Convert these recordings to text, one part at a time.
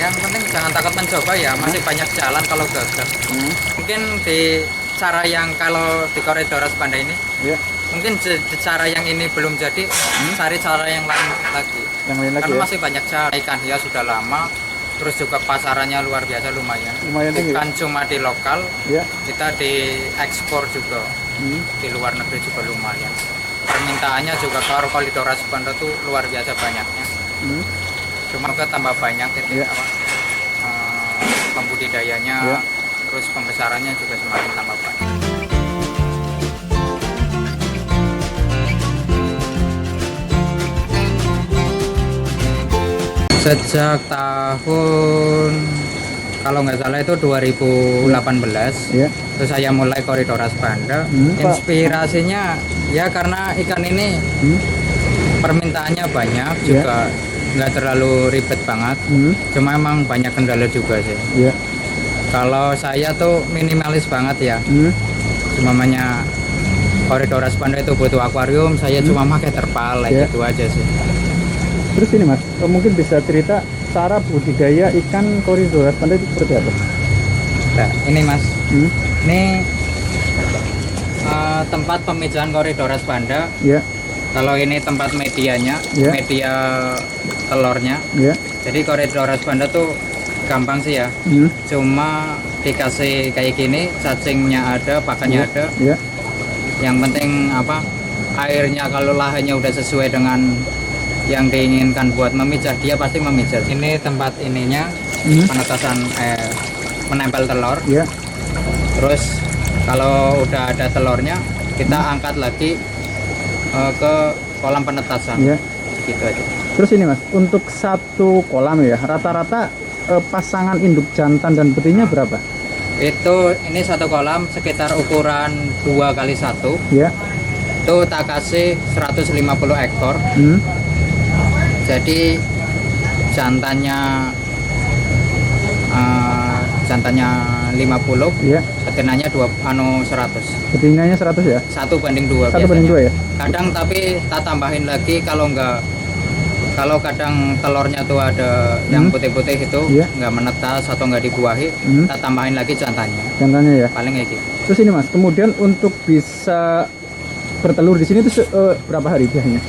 Yang penting jangan takut mencoba ya, masih banyak jalan kalau gagal. Mungkin di cara yang kalau di Koridor Panda ini, mungkin di cara yang ini belum jadi, cari cara yang lain lagi. Karena masih banyak cara. Ikan hias sudah lama, terus juga pasarannya luar biasa lumayan. Bukan cuma di lokal, kita diekspor juga. Di luar negeri juga lumayan. Permintaannya juga kalau Koridor Panda tuh luar biasa banyaknya. Cuma ke tambah banyak gitu pembudidayanya, terus pembesarannya juga semakin tambah banyak. Sejak tahun kalau nggak salah itu 2018 terus saya mulai Koridor Panda. Inspirasinya ya karena ikan ini permintaannya banyak juga, nggak terlalu ribet banget, cuma emang banyak kendala juga sih. Kalau saya tuh minimalis banget ya, namanya Koridor Panda itu butuh akuarium, saya cuma pakai terpal gitu aja sih. Terus ini Mas, mungkin bisa cerita cara budidaya ikan Koridor Panda itu seperti apa? Nah, ini Mas, ini tempat pemijahan Koridor Panda. Kalau ini tempat medianya, media telurnya. Jadi Koridor Panda tuh gampang sih ya. Cuma dikasih kayak gini, cacingnya ada, pakannya ada. Yang penting apa? Airnya kalau lahannya udah sesuai dengan yang diinginkan buat memijah, dia pasti memijah. Ini tempat ininya penetasan menempel telur. Terus kalau udah ada telurnya, kita angkat lagi ke kolam penetasan. Gitu aja. Terus ini Mas, untuk satu kolam ya, rata-rata pasangan induk jantan dan betina berapa? Ini satu kolam sekitar ukuran 2x1. Itu tak kasih 150 ekor. Jadi jantannya 50, betinanya 100. Betinanya 100 ya? 1:2 1:2 ya? Kadang tapi tak tambahin lagi kalau kadang telurnya tuh ada yang putih-putih itu nggak menetas atau nggak dibuahi, tak tambahin lagi jantannya. Jantannya ya? Paling kayak gitu. Terus ini Mas, kemudian untuk bisa bertelur di sini itu berapa hari biasanya?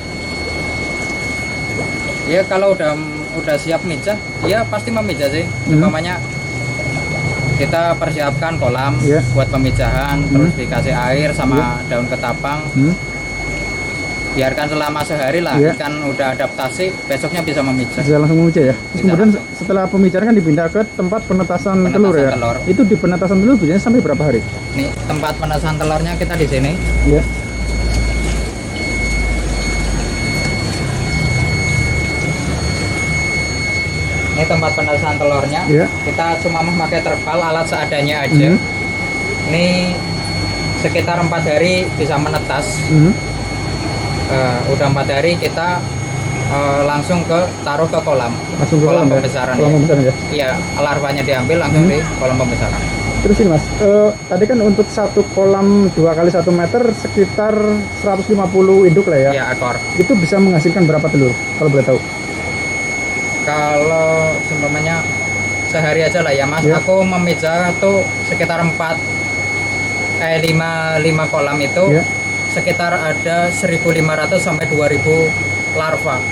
Ya kalau udah siap mijah, ya pasti memijah sih. Umpamanya kita persiapkan kolam buat pemijahan, terus dikasih air sama daun ketapang. Biarkan selama sehari lah, ikan udah adaptasi, besoknya bisa memijah. Bisa langsung memijah ya? Kemudian setelah pemijahan kan dipindah ke tempat penetasan telur ya? Itu di penetasan telur biasanya sampai berapa hari? Nih tempat penetasan telurnya kita di sini. Ini tempat penetasan telurnya. Kita cuma memakai terpal, alat seadanya aja. Ini sekitar 4 hari bisa menetas. Udah 4 hari kita langsung taruh ke kolam. Langsung ke kolam pembesaran ya? Iya, larvanya diambil langsung di kolam pembesaran. Terus ini Mas, tadi kan untuk satu kolam 2x1 meter sekitar 150 induk lah ya? Iya, ekor. Itu bisa menghasilkan berapa telur kalau boleh tahu? Kalau sebenarnya sehari aja lah ya Mas, aku memijah tuh sekitar 5 kolam itu sekitar ada 1.500 sampai 2.000 larva.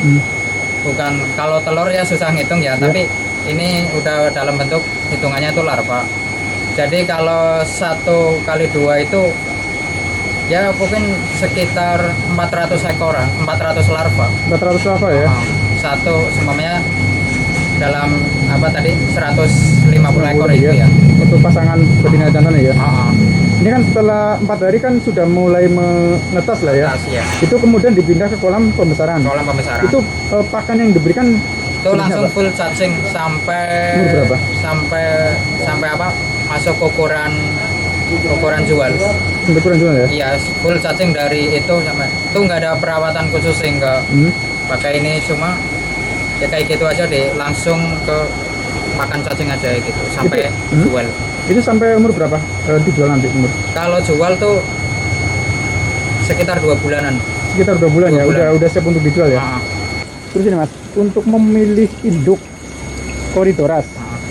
Bukan kalau telur ya susah ngitung ya, tapi ini udah dalam bentuk hitungannya tuh larva. Jadi kalau 1x2 itu ya mungkin sekitar 400 ekoran, 400 larva. 400 larva ya? Satu semuanya dalam apa tadi 150 ekor itu ya. Untuk pasangan betina jantan ya? Ini kan setelah 4 hari kan sudah mulai menetas lah ya? Itu kemudian dipindah ke kolam pembesaran? Kolam pembesaran. Itu pakan yang diberikan itu langsung full cacing sampai berapa? Sampai apa? Masuk ukuran jual. Ukuran jual ya? Iya, full cacing dari itu sampai itu nggak ada perawatan khusus sehingga pakai ini, cuma ya kayak gitu aja deh, langsung ke makan cacing aja gitu sampai jual. Itu sampai umur berapa dijual nanti umur? Kalau jual tuh sekitar 2 bulanan. Sekitar 2 bulan ya, udah siap untuk dijual ya. Terus ini Mas, untuk memilih induk Corydoras.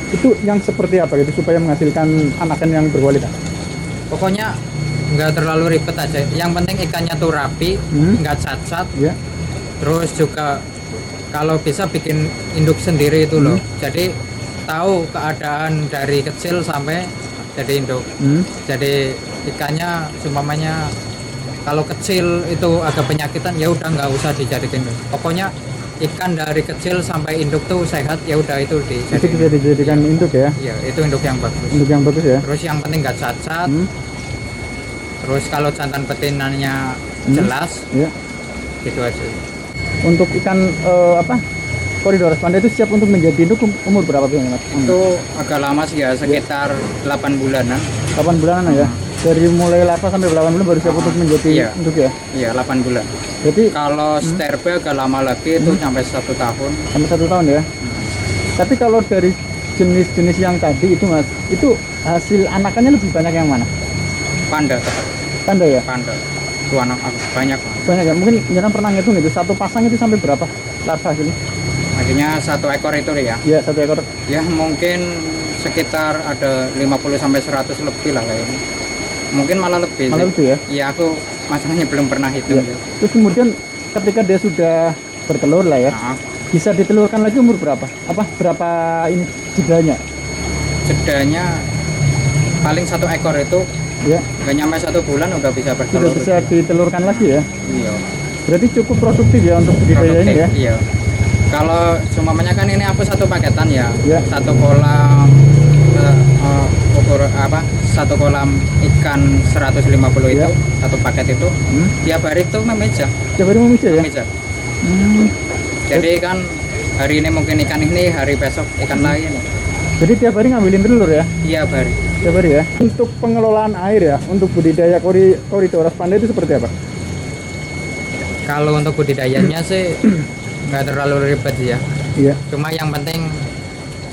Itu yang seperti apa gitu supaya menghasilkan anakan yang berkualitas? Pokoknya nggak terlalu ribet aja. Yang penting ikannya tuh rapi, nggak cacat. Ya. Terus juga kalau bisa bikin induk sendiri itu loh. Jadi tahu keadaan dari kecil sampai jadi induk. Jadi ikannya seumpamanya kalau kecil itu agak penyakitan ya udah nggak usah dijadikan induk. Pokoknya ikan dari kecil sampai induk tuh sehat ya udah itu bisa dijadikan induk ya. Iya, itu induk yang bagus. Induk yang bagus ya. Terus yang penting nggak cacat. Terus kalau jantan betinanya jelas. Ya. Gitu aja. Untuk ikan Corydoras panda itu siap untuk menjadi induk umur berapa biasanya Mas? Itu agak lama sih ya, sekitar 8 bulanan. 8 bulanan ya. Dari mulai larva sampai 8 bulan baru siap untuk menjadi induk ya? Iya, 8 bulan. Jadi kalau sterbe agak lama lagi itu sampai 1 tahun. Sampai 1 tahun ya. Tapi kalau dari jenis-jenis yang tadi itu Mas, itu hasil anakannya lebih banyak yang mana? Panda tetap. Panda ya? Panda. Itu anak banyak. Banyak ya. Mungkin jangan pernah ngitung itu satu pasang itu sampai berapa larva ini? Akhirnya 1 ekor itu ya? Iya, 1 ekor. Ya mungkin sekitar ada 50 sampai 100 lebih lah kayaknya. Mungkin malah lebih. Malah lebih ya? Iya, aku masalahnya belum pernah hitung. Ya. Terus kemudian ketika dia sudah bertelur lah ya, bisa ditelurkan lagi umur berapa? Berapa ini jedanya? Jedanya paling 1 ekor itu ya nggak nyampe 1 bulan udah bisa bertelur. Sudah bisa ditelurkan lagi ya? Iya. Berarti cukup produktif ya untuk budidaya ini ya? Iya. Kalau semuanya kan ini aku 1 paketan ya. 1 kolam satu kolam ikan 150 itu 1 paket itu tiap hari itu memeja. Tiap hari memeja ya? Memeja. Jadi kan hari ini mungkin ikan ini, hari besok ikan lain. Jadi tiap hari ngambilin telur ya? Tiap hari. Tiap hari ya? Untuk pengelolaan air ya, untuk budidaya Corydoras panda itu seperti apa? Kalau untuk budidayanya sih nggak terlalu ribet ya. Iya. Cuma yang penting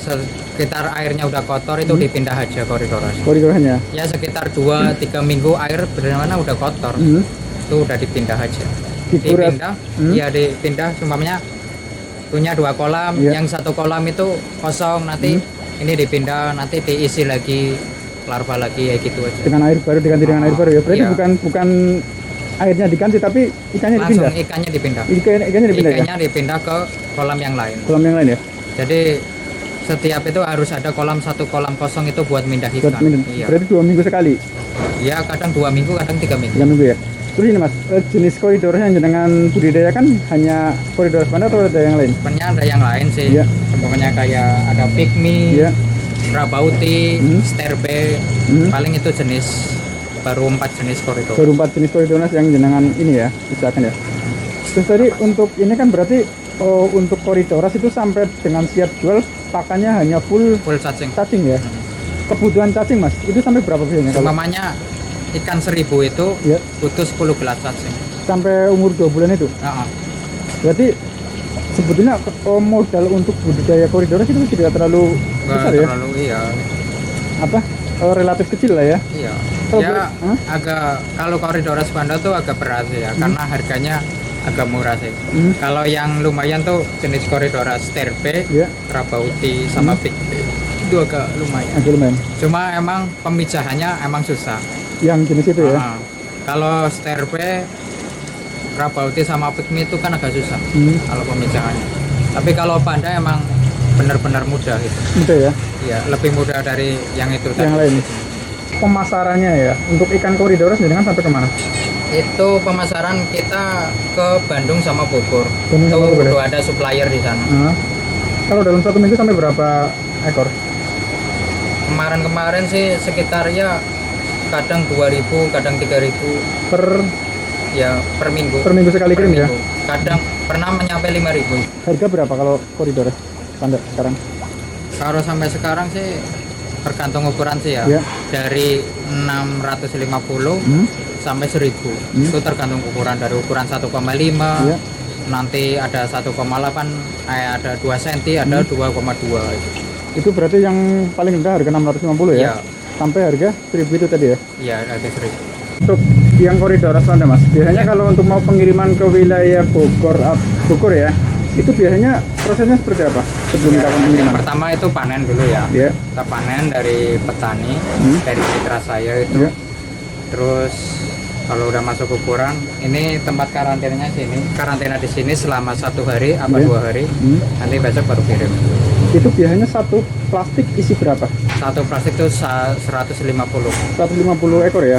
sekitar airnya udah kotor itu dipindah aja Corydoras. Corydoras-nya? Ya sekitar 2-3 minggu air benar-benar udah kotor. Itu udah dipindah aja. Dipindah semuanya punya 2 kolam, yang 1 kolam itu kosong, nanti ini dipindah, nanti diisi lagi larva lagi ya gitu aja. Dengan air baru, diganti dengan air baru ya. Berarti bukan airnya diganti tapi ikannya dipindah. Langsung ikannya dipindah. Ikannya dipindah. Ikannya dipindah ke kolam yang lain. Kolam yang lain ya. Jadi setiap itu harus ada 1 kolam kosong itu buat mindah ikan. Iya. Berarti 2 minggu sekali. Ya kadang 2 minggu, kadang 3 minggu. 3 minggu ya. Terus ini Mas, jenis Corydoras yang dengan budidaya kan hanya Corydoras panda atau ada yang lain? Sebenarnya ada yang lain sih. Iya. Semuanya kayak ada pygmy, rabauti, sterbe. Paling itu jenis baru 4 jenis Corydoras. Baru 4 jenis Corydoras yang jenengan ini ya, misalkan ya. Terus tadi untuk ini kan berarti untuk Corydoras itu sampai dengan siap jual pakannya hanya full cacing ya. Kebutuhan cacing Mas, itu sampai berapa biasanya? Namanya ikan 1000 itu butuh 10 gelas cacing. Sampai umur 2 bulan itu? Berarti sebetulnya modal untuk budidaya Corydoras itu tidak terlalu besar ya? Terlalu iya. Relatif kecil lah ya? Iya. Agak kalau Corydoras panda tuh agak berat ya, karena harganya agak murah sih. Kalau yang lumayan tuh jenis Corydoras sterbe, rabauti sama pygmy itu agak lumayan. Cuma emang pemijahannya emang susah. Yang jenis itu ya? Kalau sterbe, rabauti sama pygmy itu kan agak susah kalau pemijahannya. Tapi kalau panda emang benar-benar mudah itu. Mudah ya? Iya, lebih mudah dari yang itu. Yang lain. Pemasarannya ya, untuk ikan Corydoras dengan sampai kemana? Itu pemasaran kita ke Bandung sama Bogor. Itu udah ada supplier di sana. Kalau dalam 1 minggu sampai berapa ekor? Kemarin sih sekitar ya kadang 2.000, kadang 3.000 per minggu. Per minggu sekali kirim ya? Kadang pernah menyampai 5.000. Harga berapa kalau Corydoras panda sekarang? Kalau sampai sekarang sih tergantung ukuran sih ya. Dari 650 sampai 1.000. Itu tergantung ukuran, dari ukuran 1,5 nanti ada 1,8, ada 2 cm, ada 2,2 gitu. Itu berarti yang paling rendah harga 650 ya? Sampai harga 1.000 itu tadi ya? Iya, harga 1.000. Untuk yang Corydoras panda Mas, biasanya kalau untuk mau pengiriman ke wilayah Bogor ya, itu biasanya prosesnya seperti apa? sebelum kita yang pertama itu panen dulu ya. Kita panen dari petani, dari mitra saya itu. Terus kalau udah masuk ukuran, ini tempat karantinanya sini. Karantina di sini selama 1 hari apa 2 hari. Nanti besok baru kirim. Itu biasanya satu plastik isi berapa? Satu plastik itu 150. 150 ekor ya.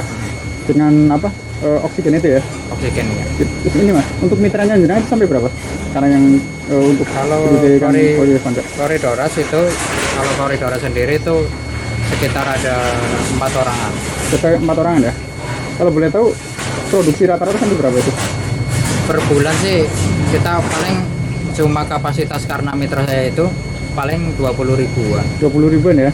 Dengan apa? Oksigen itu ya. Oksigen ya. Ini Mas, untuk mitranya jenengan itu sampai berapa? Karena yang untuk kalau Corydoras itu, kalau Corydoras sendiri itu sekitar ada 4 orangan. Sekitar 4 orangan ya. Kalau boleh tahu produksi rata-rata sampai berapa itu? Per bulan sih kita paling cuma kapasitas karena mitra saya itu paling 20 ribuan. 20 ribuan ya.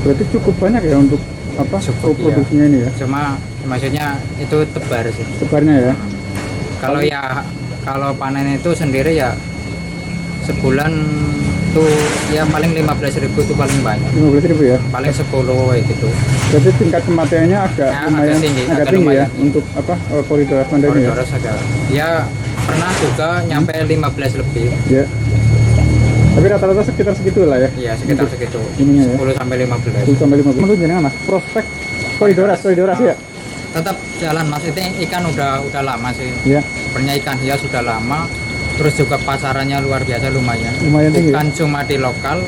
Berarti cukup banyak ya untuk apa? Cukup, produksinya ini ya. Cuma maksudnya itu tebar sih. Tebarnya ya. Kalau panen itu sendiri ya sebulan tuh ya paling 15.000 itu paling banyak. 15.000 ya. Paling 10 gitu. Jadi tingkat kematiannya agak lumayan agak tinggi ya untuk apa Corydoras Panda ini ya. Ya pernah juga nyampe 15 lebih. Ya. Tapi rata-rata sekitar segitu lah ya. Iya, sekitar segitu. Ininya ya. 10 sampai 15. 10 sampai 15. Menurut jenengan Mas, prospek Corydoras ya? Tetap jalan Mas, itu ikan udah lama sih. Iya. Sebenarnya ikan hias sudah lama. Terus juga pasarannya luar biasa lumayan. Tinggi. Bukan cuma di lokal,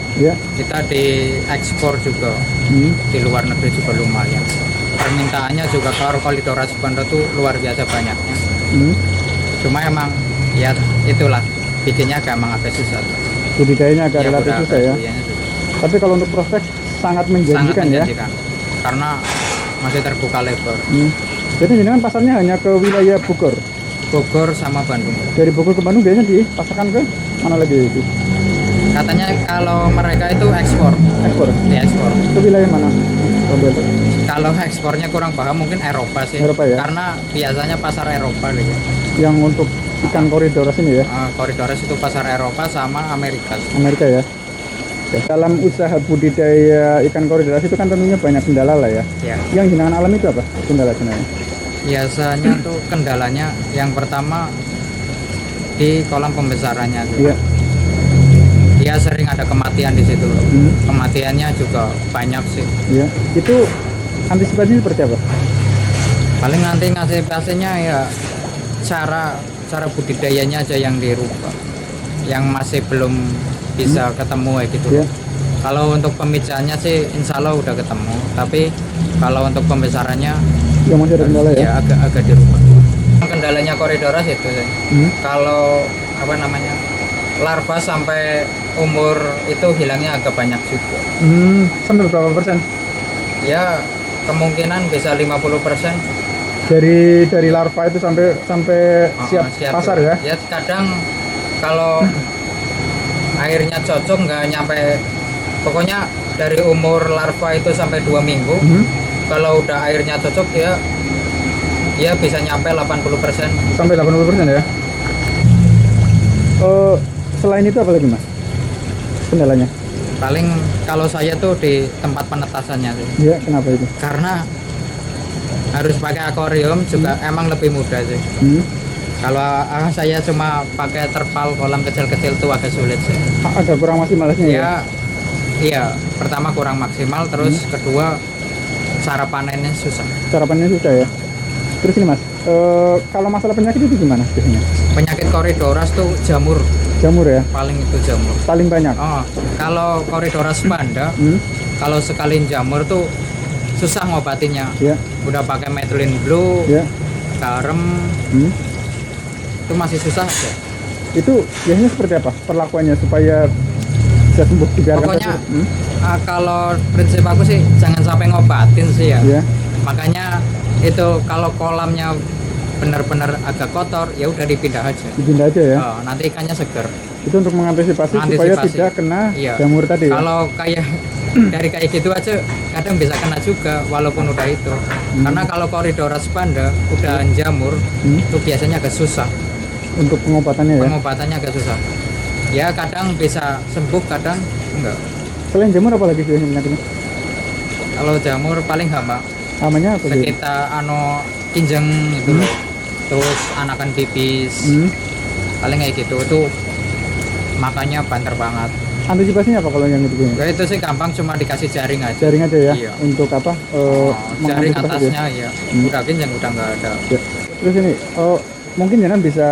kita di ekspor juga. Di luar negeri juga lumayan. Permintaannya juga kalau Corydoras Panda tuh luar biasa banyaknya. Cuma emang ya itulah bikinnya emang agak susah. Budidayanya agak relatif susah ya. Tapi kalau untuk prospek sangat menjanjikan ya. Karena masih terbuka lebar. Jadi jenengan pasarnya hanya ke wilayah Bogor sama Bandung. Dari Bogor ke Bandung biasanya dipasarkan ke mana lagi itu? Katanya kalau mereka itu ekspor. Ekspor. Ke wilayah mana? Kalau ekspornya kurang paham, mungkin Eropa sih. Eropa ya? Karena biasanya pasar Eropa gitu. Yang untuk ikan Corydoras ini ya? Corydoras itu pasar Eropa sama Amerika. Amerika ya? Dalam usaha budidaya ikan Corydoras itu kan tentunya banyak kendala lah ya? Yang jenengan alami itu apa kendala-kendala? Biasanya tuh kendalanya yang pertama di kolam pembesarannya tuh. Dia sering ada kematian di situ. Kematiannya juga banyak sih. Itu antisipasinya seperti apa? Paling nanti antisipasinya ya cara budidayanya aja yang dirubah. Yang masih belum bisa ketemu gitu. Kalau untuk pemijahannya sih insya Allah udah ketemu. Tapi kalau untuk pembesarannya yang masih ada kendala ya? Agak dirubah. Kendalanya Corydoras itu sih. Kalau apa namanya larva sampai umur itu hilangnya agak banyak juga. Sampai berapa persen? Ya kemungkinan bisa 50%. Dari larva itu sampai siap pasar ya? Ya kadang kalau airnya cocok nggak nyampe, pokoknya dari umur larva itu sampai 2 minggu. Kalau udah airnya cocok ya bisa nyampe 80%. Sampai 80% ya? Selain itu apa lagi Mas kendalanya? Paling kalau saya tuh di tempat penetasannya sih. Iya, kenapa itu? Karena harus pakai akuarium juga emang lebih mudah sih. Kalau saya cuma pakai terpal kolam kecil-kecil tuh agak sulit sih. Agak kurang maksimalnya ya? Iya, pertama kurang maksimal, terus kedua cara panennya susah. Cara panennya susah ya. Terus ini Mas, kalau masalah penyakit itu gimana biasanya? Penyakit Corydoras tuh jamur. Jamur ya? Paling itu jamur. Paling banyak? Kalau Corydoras Panda, kalau sekali jamur tuh susah ngobatinnya. Udah pakai methylene blue, garam, itu masih susah ya. Itu biasanya seperti apa perlakuannya supaya bisa sembuh? Pokoknya kalau prinsip aku sih jangan sampai ngobatin sih ya. Makanya itu kalau kolamnya benar-benar agak kotor ya udah dipindah aja. Dipindah aja ya. Nanti ikannya seger. Itu untuk mengantisipasi supaya tidak kena jamur tadi. Kalau kayak dari kayak gitu aja kadang bisa kena juga walaupun udah itu. Karena kalau Corydoras Panda udah jamur itu biasanya agak susah. Untuk pengobatannya ya. Pengobatannya agak susah. Ya kadang bisa sembuh, kadang enggak. Selain jamur apa lagi sih penyakitnya? Kalau jamur paling hama. Hamanya apa? Sekitar kinjeng itu loh. Terus anakan pipis. Paling kayak gitu. Itu makanya banter banget. Antisipasinya apa kalau yang itu? Ya itu sih gampang, cuma dikasih jaring aja. Jaring aja ya? Iya. Untuk apa? Jaring atasnya ya. Udah yang udah nggak ada. Ya. Terus ini, mungkin jangan bisa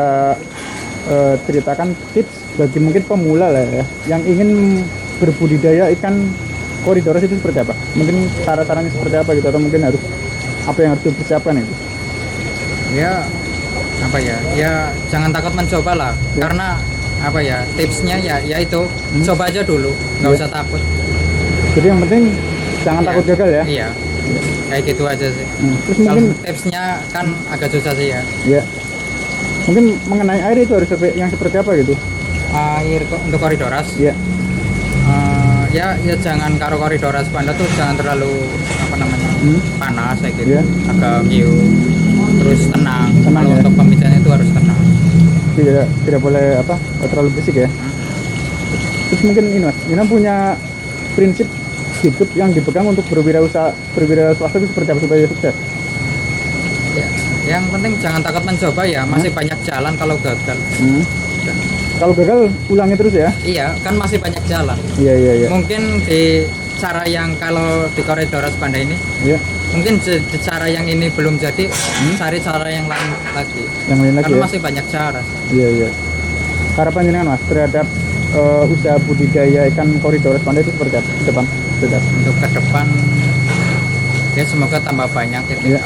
ceritakan tips bagi mungkin pemula lah ya, yang ingin berbudidaya ikan koridorus itu seperti apa? Mungkin cara-caranya seperti apa gitu, atau mungkin harus apa yang harus dipersiapkan itu? Ya apa ya? Ya jangan takut mencoba lah. Ya. Karena apa ya, tipsnya ya itu coba aja dulu, nggak usah takut. Jadi yang penting jangan takut gagal ya. Iya, kayak gitu aja sih. Terus mungkin tipsnya kan agak susah sih ya. Iya. Mungkin mengenai air itu harus yang seperti apa gitu? Air untuk koridorus. Iya. Ya jangan, karo koridorus panda tuh jangan terlalu apa namanya panas kayak gitu. Agak hiu, terus tenang. Kalau ya? untuk pemijahannya itu harus tenang. Tidak boleh apa terlalu berisik ya. Terus mungkin ini Mas, Gina punya prinsip hidup yang dipegang untuk berwirausaha swasta itu seperti apa supaya sukses? Ya, yang penting jangan takut mencoba ya, masih banyak jalan kalau gagal. Kalau gagal ulangi terus ya? Iya, kan masih banyak jalan. Iya. Mungkin di cara yang kalau di koridorus panda ini, mungkin di cara yang ini belum jadi, cari cara yang lain lagi. Yang lain lagi. Karena ya? masih banyak cara. Iya. Harapan jenengan Mas terhadap usaha budidaya ikan koridorus panda itu seperti apa ke depan? Untuk ke depan, ya semoga tambah banyak gitu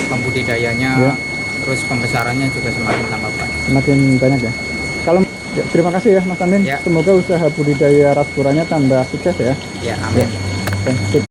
pembudidayanya, terus pembesarannya juga semakin tambah banyak. Semakin banyak ya. Kalau terima kasih ya Mas Amin. Semoga usaha budidaya rasburanya tambah sukses ya. Ya, amin.